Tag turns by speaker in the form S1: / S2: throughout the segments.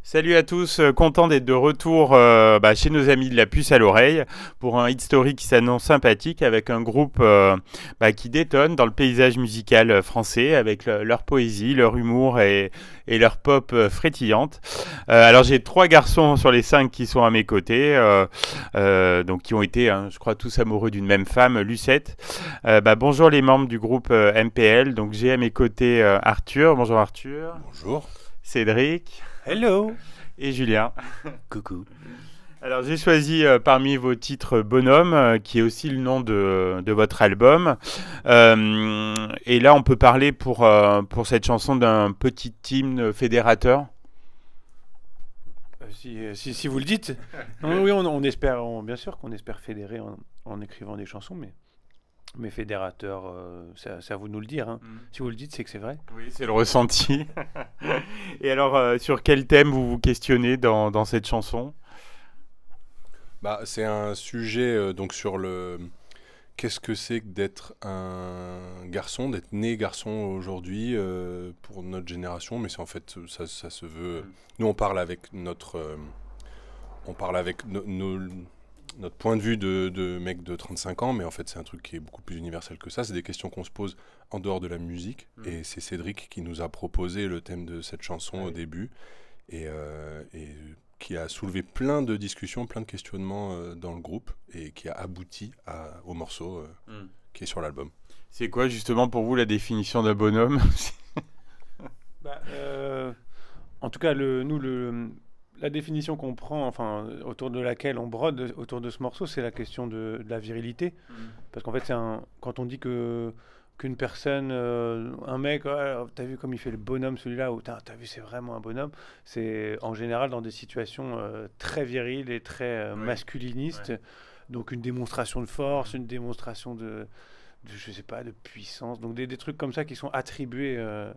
S1: Salut à tous, content d'être de retour chez nos amis de la puce à l'oreille pour un hit story qui s'annonce sympathique avec un groupe qui détonne dans le paysage musical français avec leur poésie, leur humour et leur pop frétillante. Alors j'ai trois garçons sur les cinq qui sont à mes côtés, donc qui ont été, je crois, tous amoureux d'une même femme, Lucette. Bonjour les membres du groupe MPL, donc j'ai à mes côtés Arthur, bonjour Arthur,
S2: Bonjour.
S1: Cédric
S2: Hello.
S1: et Julien.
S2: Coucou.
S1: Alors j'ai choisi parmi vos titres Bonhomme, qui est aussi le nom de votre album. Et là on peut parler pour cette chanson d'un petit hymne fédérateur.
S3: Si vous le dites. Non, oui, on espère, bien sûr qu'on espère fédérer en écrivant des chansons, mais fédérateur, c'est à vous de nous le dire, hein. Si vous le dites, c'est que c'est vrai.
S1: Oui, c'est le ressenti. Et alors sur quel thème vous vous questionnez dans cette chanson?
S2: C'est un sujet donc sur le qu'est-ce que c'est que d'être un garçon, d'être né garçon aujourd'hui pour notre génération, mais c'est en fait ça se veut. Nous on parle avec notre point de vue de mec de 35 ans, mais en fait c'est un truc qui est beaucoup plus universel que ça. C'est des questions qu'on se pose en dehors de la musique, et c'est Cédric qui nous a proposé le thème de cette chanson au début. Et qui a soulevé plein de discussions, plein de questionnements dans le groupe et qui a abouti au morceau qui est sur l'album.
S1: C'est quoi justement pour vous la définition d'un bonhomme?
S3: Bah, en tout cas, la définition qu'on prend, enfin, autour de laquelle on brode autour de ce morceau, c'est la question de la virilité. Parce qu'en fait, quand on dit qu'une personne, un mec, ouais, t'as vu comme il fait le bonhomme celui-là, ou t'as vu c'est vraiment un bonhomme, c'est en général dans des situations très viriles et très
S1: Oui.
S3: masculinistes.
S1: Ouais.
S3: Donc une démonstration de force, une démonstration je sais pas, de puissance. Donc des trucs comme ça qui sont attribués euh,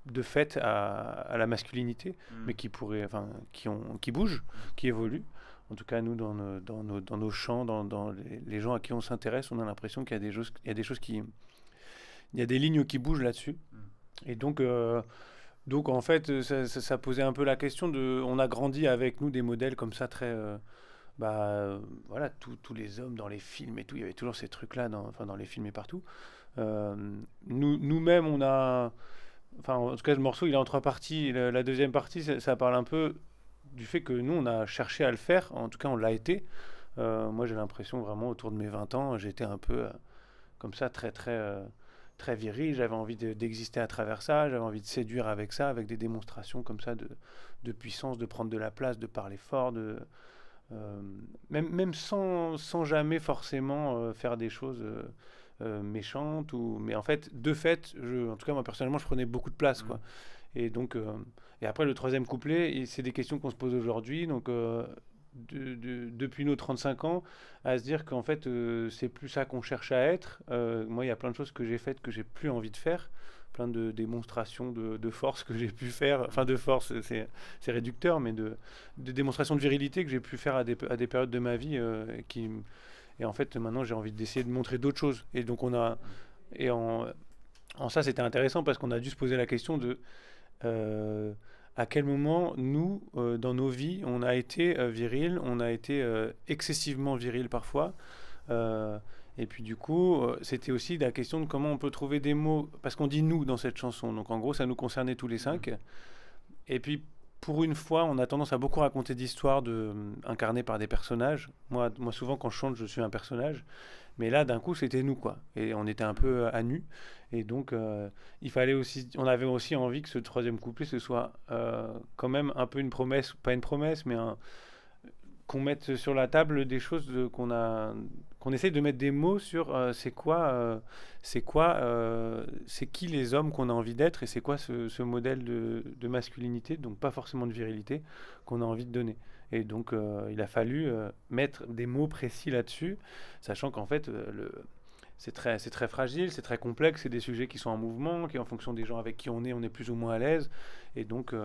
S3: de fait à la masculinité, mais qui pourraient, enfin, qui bougent, qui évoluent. En tout cas, nous, dans nos champs, dans les gens à qui on s'intéresse, on a l'impression qu'il y a des choses il y a des lignes qui bougent là-dessus. Et donc en fait, ça posait un peu la question on a grandi avec nous des modèles comme ça très, voilà, tous les hommes dans les films et tout, il y avait toujours ces trucs-là, enfin, dans les films et partout. Euh, Nous-mêmes, enfin, en tout cas, le morceau, il est en trois parties. La deuxième partie, ça parle un peu du fait que nous, on a cherché à le faire. En tout cas, on l'a été. Moi, j'ai l'impression vraiment, autour de mes 20 ans, j'étais un peu comme ça, très viril. J'avais envie d'exister à travers ça. J'avais envie de séduire avec ça, avec des démonstrations comme ça de puissance, de prendre de la place, de parler fort, euh, même sans jamais forcément faire des choses méchantes. Mais en fait, de fait, en tout cas, moi, personnellement, je prenais beaucoup de place, quoi. Et donc, et après, le troisième couplet, c'est des questions qu'on se pose aujourd'hui. Donc, depuis nos 35 ans, à se dire qu'en fait, c'est plus ça qu'on cherche à être. Moi, il y a plein de choses que j'ai faites que j'ai plus envie de faire. Plein de démonstrations de force que j'ai pu faire. Enfin, de force, c'est réducteur, mais de démonstrations de virilité que j'ai pu faire à des périodes de ma vie. Et en fait, maintenant, j'ai envie d'essayer de montrer d'autres choses. Et donc, et en ça, c'était intéressant parce qu'on a dû se poser la question de euh, à quel moment, nous, dans nos vies, on a été viril, on a été excessivement viril parfois. Euh, et puis du coup, c'était aussi la question de comment on peut trouver des mots, parce qu'on dit nous dans cette chanson, donc en gros, ça nous concernait tous les cinq. Et puis, pour une fois, on a tendance à beaucoup raconter d'histoires incarnées par des personnages. Moi, souvent, quand je chante, je suis un personnage. Mais là, d'un coup, c'était nous, quoi. Et on était un peu à nu. Et donc, on avait aussi envie que ce troisième couplet, ce soit quand même un peu une promesse, pas une promesse, mais qu'on mette sur la table des choses qu'on essaye de mettre des mots sur c'est qui les hommes qu'on a envie d'être et c'est quoi ce modèle de masculinité, donc pas forcément de virilité, qu'on a envie de donner. Et donc il a fallu mettre des mots précis là-dessus, sachant qu'en fait c'est très fragile, c'est très complexe, c'est des sujets qui sont en mouvement, qui en fonction des gens avec qui on est plus ou moins à l'aise, et donc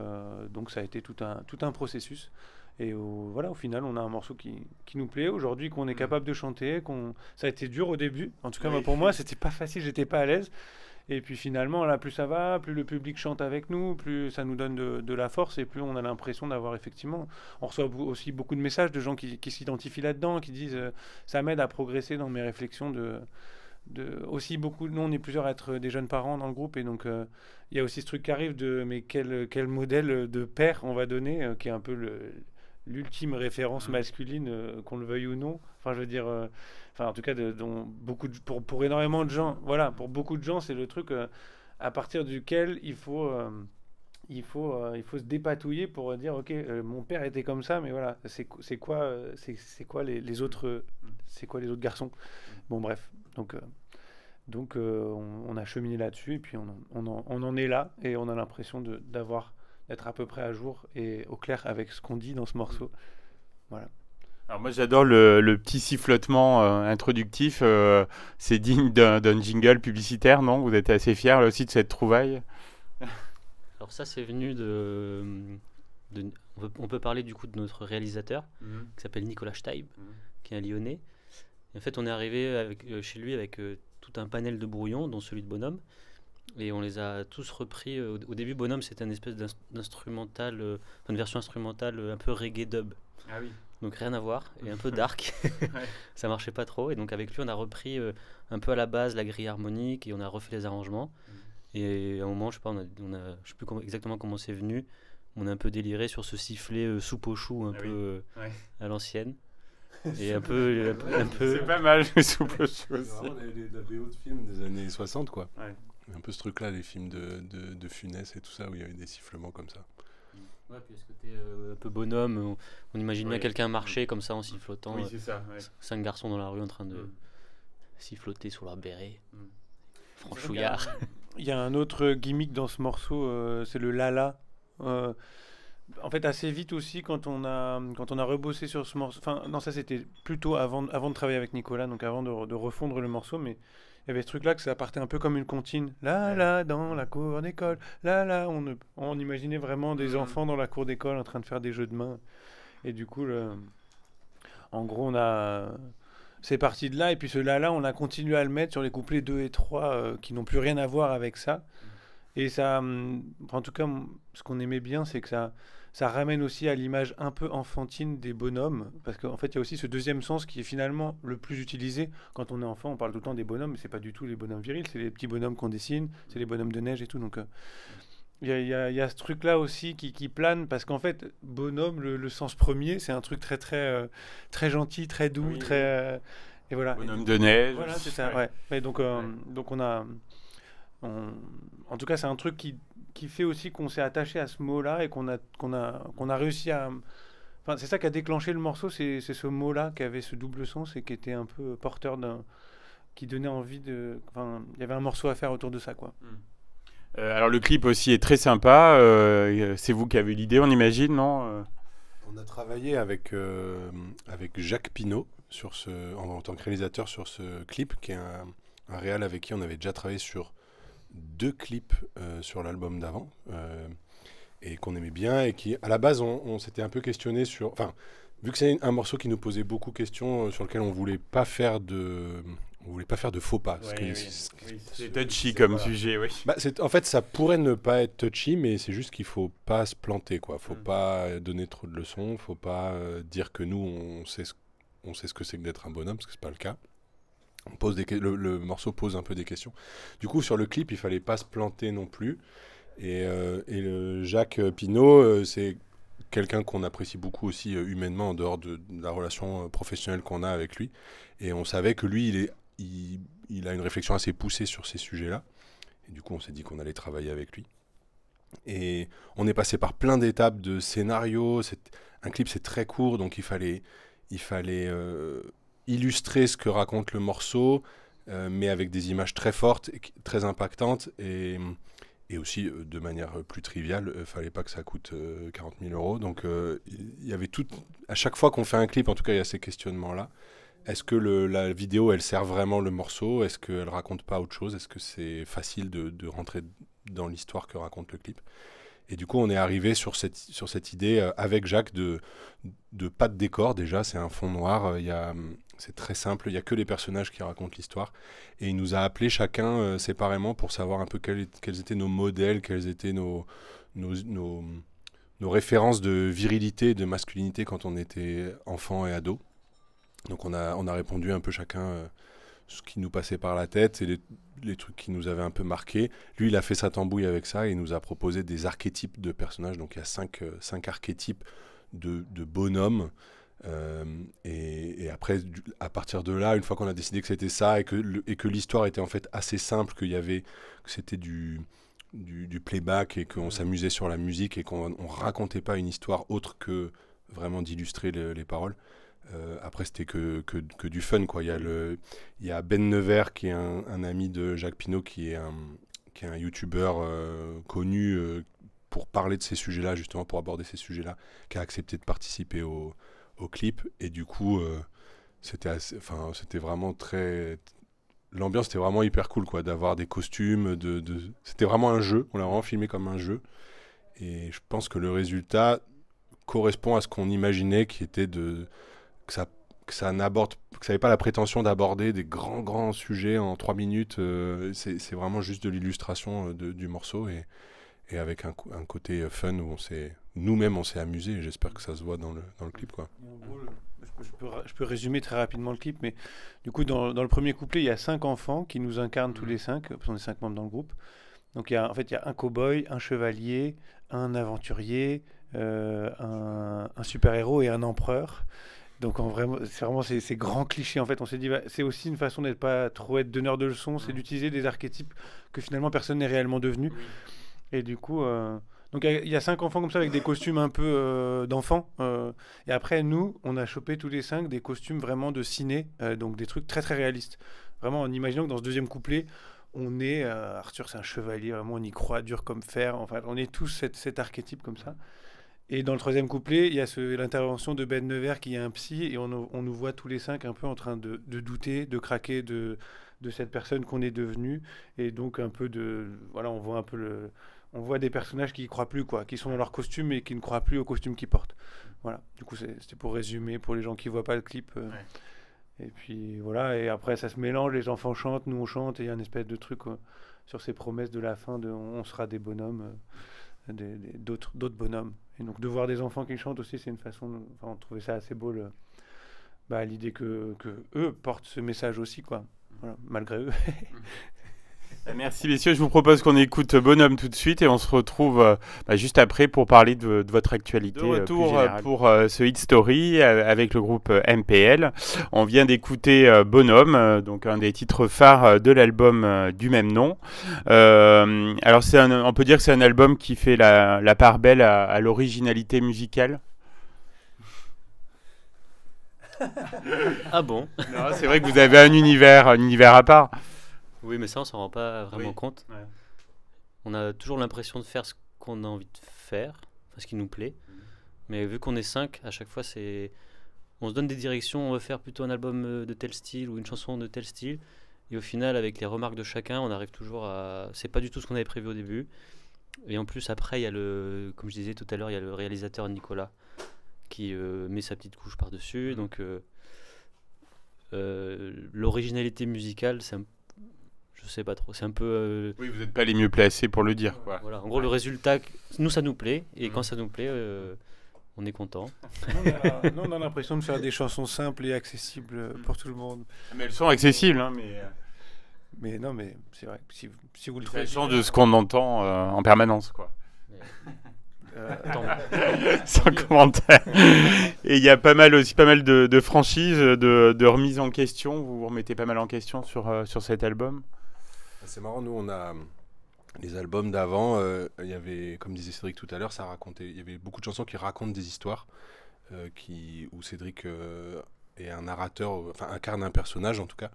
S3: ça a été tout un processus. Et voilà, au final, on a un morceau qui nous plaît aujourd'hui, qu'on est capable de chanter. Ça a été dur au début. En tout cas,
S1: Oui.
S3: pour moi, c'était pas facile, j'étais pas à l'aise. Et puis finalement, là, plus ça va, plus le public chante avec nous, plus ça nous donne de la force et plus on a l'impression d'avoir effectivement... On reçoit aussi beaucoup de messages de gens qui s'identifient là-dedans, qui disent ça m'aide à progresser dans mes réflexions aussi beaucoup, nous on est plusieurs à être des jeunes parents dans le groupe et donc il y a aussi ce truc qui arrive de mais quel modèle de père on va donner qui est un peu l'ultime référence masculine qu'on le veuille ou non, enfin je veux dire enfin en tout cas dont pour énormément de gens, voilà, pour beaucoup de gens c'est le truc à partir duquel il faut se dépatouiller pour dire ok mon père était comme ça mais voilà c'est quoi les autres c'est quoi les autres garçons, bon bref donc on a cheminé là-dessus et puis on en est là et on a l'impression d'être à peu près à jour et au clair avec ce qu'on dit dans ce morceau, voilà.
S1: Alors moi j'adore le petit sifflotement introductif, c'est digne d'un jingle publicitaire, non? Vous êtes assez fiers là aussi de cette trouvaille?
S4: Alors ça c'est venu on peut parler du coup de notre réalisateur qui s'appelle Nicolas Steib, qui est un Lyonnais. Et en fait on est arrivé chez lui avec tout un panel de brouillons dont celui de Bonhomme et on les a tous repris. Au début Bonhomme c'était une espèce d'instrumental, une version instrumentale un peu reggae dub.
S1: Ah oui.
S4: Donc rien à voir et un peu dark.
S1: Ouais.
S4: Ça marchait pas trop et donc avec lui on a repris un peu à la base la grille harmonique et on a refait les arrangements. Et à un moment, je sais pas, je sais plus exactement comment c'est venu. On a un peu déliré sur ce sifflet soupe au chou à l'ancienne. Et un peu.
S1: C'est pas mal, le soupe au chou aussi.
S2: C'est vraiment la BO de films des années 60, quoi.
S1: Ouais.
S2: Un peu ce truc-là, les films de Funès et tout ça, où il y avait des sifflements comme ça.
S4: Ouais, puis ce côté un peu bonhomme, on imagine bien quelqu'un marcher comme ça en sifflotant.
S1: Oui, c'est ça. Ouais.
S4: 5 garçons dans la rue en train de siffloter sur leur béret. Franchouillard.
S3: Il y a un autre gimmick dans ce morceau, c'est le lala. En fait, assez vite aussi, quand on a rebossé sur ce morceau, enfin, non, ça c'était plutôt avant de travailler avec Nicolas, donc avant de refondre le morceau, mais il y avait ce truc-là que ça partait un peu comme une comptine. Là, dans la cour d'école, là, on imaginait vraiment des enfants dans la cour d'école en train de faire des jeux de mains. Et du coup, en gros, c'est parti de là, et puis ce là, on a continué à le mettre sur les couplets 2 et 3 qui n'ont plus rien à voir avec ça. Et ça, en tout cas, ce qu'on aimait bien, c'est que ça ramène aussi à l'image un peu enfantine des bonhommes, parce qu'en fait, il y a aussi ce deuxième sens qui est finalement le plus utilisé. Quand on est enfant, on parle tout le temps des bonhommes, mais c'est pas du tout les bonhommes virils, c'est les petits bonhommes qu'on dessine, c'est les bonhommes de neige et tout. Donc, il y a ce truc-là aussi qui plane, parce qu'en fait, bonhomme, le sens premier, c'est un truc très, très, très gentil, très doux,
S1: Oui.
S3: très... et voilà.
S1: Bonhomme de neige.
S3: Voilà, c'est ça, ouais. Et donc on a... en tout cas, c'est un truc qui fait aussi qu'on s'est attaché à ce mot-là et qu'on a réussi à... Enfin, c'est ça qui a déclenché le morceau, c'est ce mot-là qui avait ce double sens et qui était un peu porteur qui donnait envie de... Enfin, il y avait un morceau à faire autour de ça, quoi.
S1: Alors le clip aussi est très sympa, c'est vous qui avez eu l'idée, on imagine, non?
S2: On a travaillé avec Jacques Pinault en tant que réalisateur sur ce clip, qui est un réal avec qui on avait déjà travaillé sur 2 clips sur l'album d'avant, et qu'on aimait bien, et qui, à la base, on s'était un peu questionné sur... Enfin, vu que c'est un morceau qui nous posait beaucoup de questions, sur lequel on voulait pas faire de faux pas.
S1: C'est touchy comme sujet, oui.
S2: En fait, ça pourrait ne pas être touchy, mais c'est juste qu'il faut pas se planter, quoi. Faut pas donner trop de leçons, faut pas dire que nous, on sait ce que c'est que d'être un bonhomme, parce que c'est pas le cas. Le morceau pose un peu des questions. Du coup, sur le clip, il fallait pas se planter non plus. Et le Jacques Pinault, c'est quelqu'un qu'on apprécie beaucoup aussi humainement, en dehors de la relation professionnelle qu'on a avec lui. Et on savait que lui, il a une réflexion assez poussée sur ces sujets-là. Et du coup, on s'est dit qu'on allait travailler avec lui. Et on est passé par plein d'étapes de scénario. Un clip, c'est très court, donc il fallait illustrer ce que raconte le morceau, mais avec des images très fortes, très impactantes, et aussi de manière plus triviale. Fallait pas que ça coûte 40 000 €. Donc il y avait tout. À chaque fois qu'on fait un clip, en tout cas, il y a ces questionnements-là. Est-ce que la vidéo, elle sert vraiment le morceau? Est-ce qu'elle raconte pas autre chose? Est-ce que c'est facile de rentrer dans l'histoire que raconte le clip? Et du coup, on est arrivé sur cette idée avec Jacques de pas de décor. Déjà, c'est un fond noir. Il y a C'est très simple, il n'y a que les personnages qui racontent l'histoire. Et il nous a appelés chacun séparément pour savoir un peu quels étaient nos modèles, quels étaient nos références de virilité et de masculinité quand on était enfant et ado. Donc on a répondu un peu chacun ce qui nous passait par la tête et les trucs qui nous avaient un peu marqués. Lui, il a fait sa tambouille avec ça et il nous a proposé des archétypes de personnages. Donc il y a cinq archétypes de bonhommes. Et après, à partir de là, une fois qu'on a décidé que c'était ça et que l'histoire était en fait assez simple, que c'était du playback et qu'on s'amusait sur la musique et qu'on racontait pas une histoire autre que vraiment d'illustrer les paroles. Après, c'était que du fun, quoi. Il y a Ben Nevers, qui est un ami de Jacques Pinault, qui est un youtubeur connu pour parler de ces sujets-là, justement, pour aborder ces sujets-là, qui a accepté de participer au clip. Et du coup, c'était vraiment très... L'ambiance était vraiment hyper cool, quoi, d'avoir des costumes, c'était vraiment un jeu. On l'a vraiment filmé comme un jeu. Et je pense que le résultat correspond à ce qu'on imaginait, qui était que ça n'avait pas la prétention d'aborder des grands sujets en 3 minutes. C'est vraiment juste de l'illustration du morceau et avec un côté fun où nous-mêmes on s'est amusé, et j'espère que ça se voit dans le clip, quoi.
S3: En gros, je peux résumer très rapidement le clip, mais du coup dans le premier couplet, il y a 5 enfants qui nous incarnent tous les 5, parce qu'on est 5 membres dans le groupe. Donc il y a un cow-boy, un chevalier, un aventurier, un super-héros et un empereur. Donc c'est vraiment ces grands clichés. En fait, on s'est dit, c'est aussi une façon d'être pas trop être donneur de leçons, c'est d'utiliser des archétypes que finalement personne n'est réellement devenu. Et du coup, donc il y a 5 enfants comme ça avec des costumes un peu d'enfants. Et après, nous, on a chopé tous les 5 des costumes vraiment de ciné, donc des trucs très très réalistes. Vraiment, en imaginant que dans ce deuxième couplet, on est Arthur, c'est un chevalier, vraiment, on y croit dur comme fer. Enfin, on est tous cet archétype comme ça. Et dans le troisième couplet, il y a l'intervention de Ben Nevers qui est un psy, et on nous voit tous les 5 un peu en train de douter, de craquer de cette personne qu'on est devenu. Et donc un peu voilà, on voit un peu on voit des personnages qui y croient plus, quoi, qui sont dans leur costume et qui ne croient plus au costume qu'ils portent. Voilà. Du coup, c'était pour résumer pour les gens qui voient pas le clip. Et puis voilà. Et après, ça se mélange. Les enfants chantent, nous on chante, et il y a une espèce de truc sur ces promesses de la fin de on sera des bonhommes. D'autres bonhommes. Et donc de voir des enfants qui chantent aussi, c'est une façon on trouvait ça assez beau, l'idée que eux portent ce message aussi, quoi. Voilà, malgré eux.
S1: Merci messieurs, je vous propose qu'on écoute Bonhomme tout de suite et on se retrouve juste après pour parler de votre actualité. De retour pour ce Hit Story avec le groupe MPL. On vient d'écouter Bonhomme, donc un des titres phares de l'album du même nom. Alors on peut dire que c'est un album qui fait la part belle à l'originalité musicale.
S4: Ah bon?
S1: Non, c'est vrai que vous avez un univers à part.
S4: Oui, mais ça, on s'en rend pas vraiment compte.
S1: Ouais.
S4: On a toujours l'impression de faire ce qu'on a envie de faire, enfin, ce qui nous plaît. Mais vu qu'on est 5, à chaque fois, on se donne des directions. On veut faire plutôt un album de tel style ou une chanson de tel style. Et au final, avec les remarques de chacun, on arrive toujours à... C'est pas du tout ce qu'on avait prévu au début. Et en plus, après, il y a comme je disais tout à l'heure, il y a le réalisateur Nicolas qui met sa petite couche par-dessus. Donc, l'originalité musicale, je sais pas trop, c'est un peu...
S1: Oui, vous n'êtes pas les mieux placés pour le dire, quoi.
S4: Voilà, en gros, le résultat, nous, ça nous plaît, et quand ça nous plaît, on est content.
S3: Nous, on a l'impression de faire des chansons simples et accessibles pour tout le monde.
S1: Mais elles sont accessibles, hein,
S3: mais non, mais c'est vrai, si vous le trouvez...
S1: Elles sont de ce qu'on entend en permanence, quoi. Sans commentaire. Et il y a pas mal de franchises, de remises en question. Vous vous remettez pas mal en question sur cet album.
S2: C'est marrant, nous on a les albums d'avant, il y avait, comme disait Cédric tout à l'heure, il y avait beaucoup de chansons qui racontent des histoires, où Cédric est un narrateur, enfin incarne un personnage en tout cas,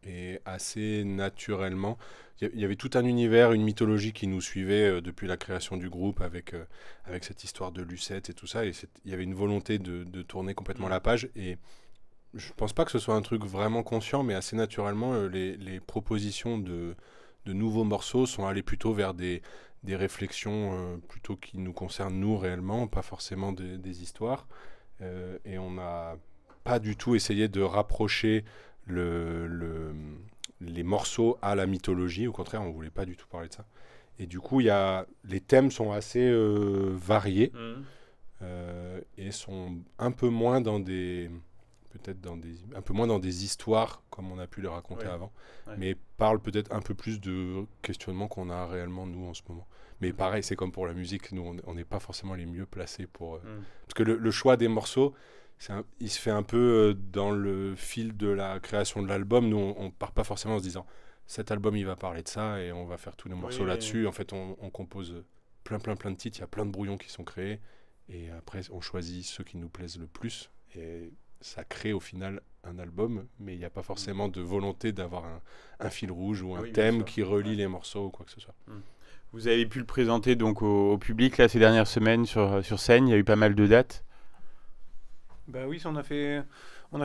S2: et assez naturellement, il y avait tout un univers, une mythologie qui nous suivait depuis la création du groupe avec cette histoire de Lucette et tout ça, et il y avait une volonté de tourner complètement la page, et je pense pas que ce soit un truc vraiment conscient, mais assez naturellement, les propositions de nouveaux morceaux sont allées plutôt vers des réflexions plutôt qui nous concernent nous réellement, pas forcément des histoires. Et on a pas du tout essayé de rapprocher les morceaux à la mythologie. Au contraire, on voulait pas du tout parler de ça. Et du coup, les thèmes sont assez variés et sont un peu moins dans des histoires comme on a pu les raconter avant, mais parlent peut-être un peu plus de questionnements qu'on a réellement nous en ce moment. Mais pareil, c'est comme pour la musique, nous on n'est pas forcément les mieux placés pour parce que le choix des morceaux, il se fait un peu dans le fil de la création de l'album. Nous on part pas forcément en se disant cet album il va parler de ça et on va faire tous les morceaux là-dessus. En fait, on compose plein de titres, il y a plein de brouillons qui sont créés et après on choisit ceux qui nous plaisent le plus et ça crée au final un album, mais il n'y a pas forcément de volonté d'avoir un fil rouge ou un thème qui relie les morceaux ou quoi que ce soit.
S1: Vous avez pu le présenter donc au public là, ces dernières semaines sur scène, il y a eu pas mal de dates.
S3: Bah oui, on a fait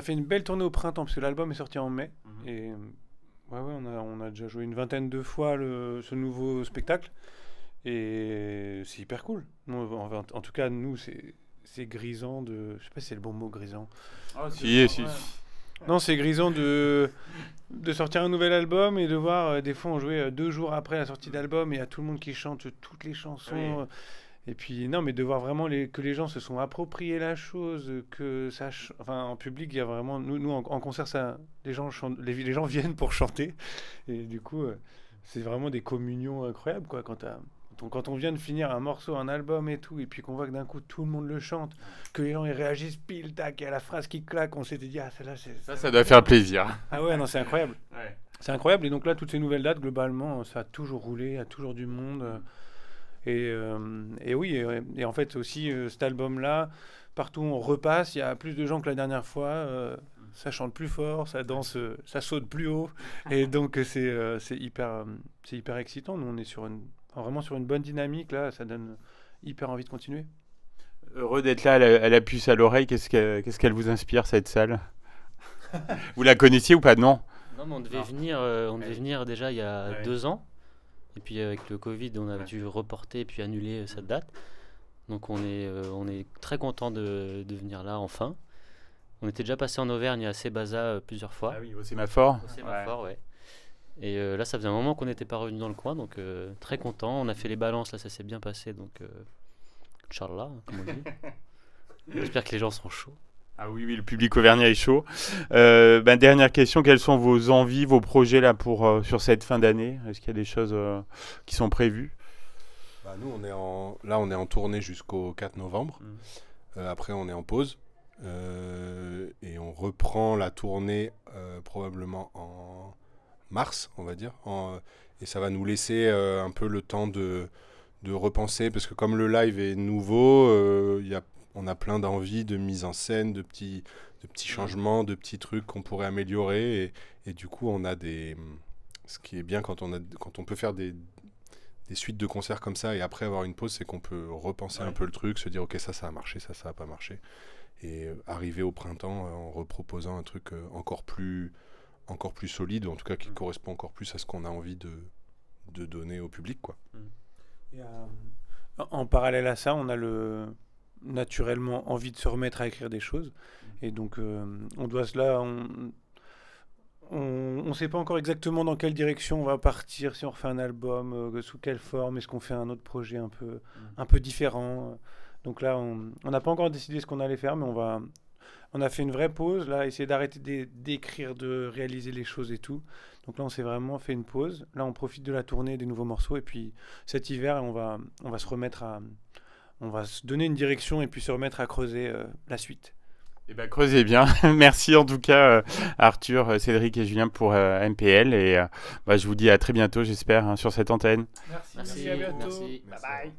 S3: une belle tournée au printemps, parce que l'album est sorti en mai, et on a déjà joué une vingtaine de fois ce nouveau spectacle, et c'est hyper cool. En tout cas, nous, c'est grisant de... Je sais pas si c'est le bon mot, grisant.
S1: Si.
S3: Non, c'est grisant de sortir un nouvel album et de voir, des fois, on jouait 2 jours après la sortie d'album, et il y a tout le monde qui chante toutes les chansons. Et puis, non, mais de voir vraiment que les gens se sont appropriés la chose, que ça... Enfin, en public, il y a vraiment... Nous en concert, les gens viennent pour chanter. Et du coup, c'est vraiment des communions incroyables, quoi, quand on vient de finir un morceau, un album et tout, et puis qu'on voit que d'un coup tout le monde le chante, que les gens ils réagissent pile tac, et à la phrase qui claque, on s'était dit celle-là
S1: ça doit faire plaisir.
S3: Ah ouais, non, c'est incroyable. C'est incroyable. Et donc là, toutes ces nouvelles dates, globalement, ça a toujours roulé, il y a toujours du monde. Et oui, et en fait aussi cet album-là, partout où on repasse, il y a plus de gens que la dernière fois. Ça chante plus fort, ça danse, ça saute plus haut, et donc c'est hyper excitant. Nous, on est vraiment sur une bonne dynamique là, ça donne hyper envie de continuer.
S1: Heureux d'être là à la puce à l'oreille. Qu'est-ce qu'elle vous inspire, cette salle? Vous la connaissiez ou pas? Non,
S4: mais on devait venir déjà il y a 2 ans. Et puis avec le Covid, on a dû reporter et puis annuler cette date. Donc on est très content de venir là enfin. On était déjà passé en Auvergne à Sébaza plusieurs fois.
S1: Ah oui, au Sémaphore.
S4: Au Sémaphore, ouais. Et là, ça faisait un moment qu'on n'était pas revenu dans le coin, donc très content. On a fait les balances, là, ça s'est bien passé, donc Inch'Allah, comme on dit. J'espère que les gens seront chauds.
S1: Ah oui, le public auvergnat est chaud. Dernière question, quelles sont vos envies, vos projets là sur cette fin d'année? Est-ce qu'il y a des choses qui sont prévues?
S2: Nous, on est en tournée jusqu'au 4 novembre. Après, on est en pause. Et on reprend la tournée probablement en mars, on va dire. Et ça va nous laisser un peu le temps de repenser, parce que comme le live est nouveau, on a plein d'envies de mise en scène, de petits changements, de petits trucs qu'on pourrait améliorer. Et du coup, on a ce qui est bien quand on peut faire des suites de concerts comme ça et après avoir une pause, c'est qu'on peut repenser un peu le truc, se dire ok, ça a marché, ça a pas marché, et arriver au printemps en reproposant un truc encore plus solide, ou en tout cas qui correspond encore plus à ce qu'on a envie de donner au public, quoi.
S3: Et, en parallèle à ça, on a naturellement envie de se remettre à écrire des choses, et donc on doit on sait pas encore exactement dans quelle direction on va partir, si on refait un album, sous quelle forme, est-ce qu'on fait un autre projet un peu différent. Donc là, on n'a pas encore décidé ce qu'on allait faire, mais on a fait une vraie pause, là, essayer d'arrêter d'écrire, de réaliser les choses et tout. Donc là, on s'est vraiment fait une pause. Là, on profite de la tournée des nouveaux morceaux, et puis cet hiver, on va se donner une direction et puis se remettre à creuser la suite.
S1: Eh ben, creusez bien. Merci en tout cas Arthur, Cédric et Julien pour MPL, et je vous dis à très bientôt, j'espère, sur cette antenne.
S3: Merci, à bientôt.
S4: Merci.
S3: Bye bye.